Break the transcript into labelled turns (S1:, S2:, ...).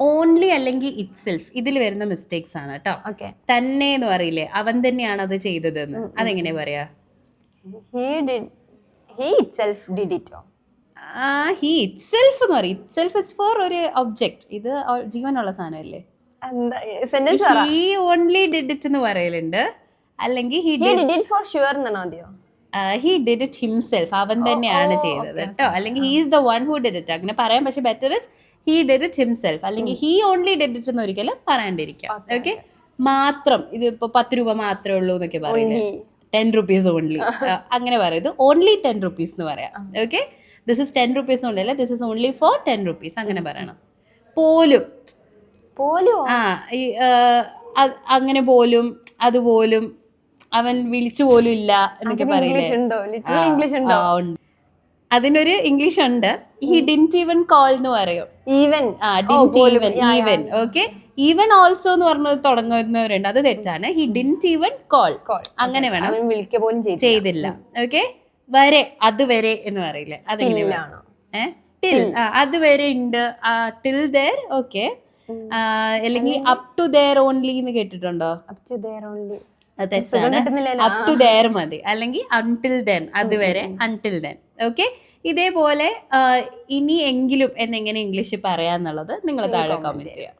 S1: Only അല്ലെങ്കിൽ it self ഇതിൽ വരുന്ന മിസ്റ്റേക്സ് ആണ് കേട്ടോ.
S2: ഓക്കെ.
S1: തന്നെ എന്ന് പറയില്ലേ, അവൻ തന്നെയാണ് അത് ചെയ്തതെന്ന്, അതെങ്ങനെ പറയാ?
S2: He itself did it.
S1: He itself എന്ന് പറയും. ഇറ്റ് സെൽഫ് ഇസ് ഫോർ ഒരു ഒബ്ജക്റ്റ്. ഇത് ജീവനുള്ള സാധനമല്ലേ.
S2: Sentence
S1: he only did it എന്ന് പറയലുണ്ട്. അല്ലെങ്കിൽ
S2: he did it for sure എന്നാണ് ആദ്യം.
S1: ഹി ഡിഡ് ഇറ്റ് ഹിംസെൽഫ്, അവൻ തന്നെയാണ് ചെയ്തത് കേട്ടോ. അല്ലെങ്കിൽ he is the one who did it, അങ്ങനെ പറയാം. പക്ഷെ better is he did it himself. അല്ലെങ്കിൽ ഹി ഓൺലി ഡിഡ് ഇറ്റ് എന്ന് ഒരിക്കലും പറയാണ്ടിരിക്കാം. ഓക്കെ. മാത്രം ഇത് ഇപ്പൊ 10 രൂപ മാത്രമേ ഉള്ളൂ എന്നൊക്കെ പറയുന്നത്. 10 rupees ഓൺലി അങ്ങനെ പറയത്. ഓൺലി 10 rupees എന്ന് പറയാം. Okay. This is 10 rupees only അല്ല, this is only for 10 rupees അങ്ങനെ പറയണം. പോലും അങ്ങനെ പോലും അതുപോലും അവൻ വിളിച്ചു പോലും ഇല്ല എന്നൊക്കെ പറയില്ലേ. അതിനൊരു ഇംഗ്ലീഷ് ഉണ്ട്. ഹി ഡിഡ്ന്റ് ഈവൻ കോൾ എന്ന് പറയും. Even okay. ഈവൻ ഓൾസോ എന്ന് പറഞ്ഞത് തുടങ്ങുന്നവരുണ്ട്, അത് തെറ്റാണ്. ഹി ഡിഡ്ന്റ് ഈവൻ കോൾ, അങ്ങനെ വേണം. ചെയ്തില്ല. ഓക്കെ. വരെ, അതുവരെ എന്ന് പറയില്ലേ, അതെങ്ങനെയാണോ? ടിൽ, അതുവരെ ഉണ്ട്. Till there. ഓക്കെ. അല്ലെങ്കിൽ അപ് ടു ദേർ ഓൺലി എന്ന് കേട്ടിട്ടുണ്ടോ? തെറ്റാണ്. അപ് ടു ദേർ മതി. അല്ലെങ്കിൽ അൺടിൽ ദെൻ, അതുവരെ, അൺടിൽ ദെൻ. ഓക്കെ. ഇതേപോലെ ഇനി എങ്കിലും എന്നെങ്ങനെ ഇംഗ്ലീഷ് പറയാന്നുള്ളത് നിങ്ങൾ താഴെ കമന്റ് ചെയ്യാം.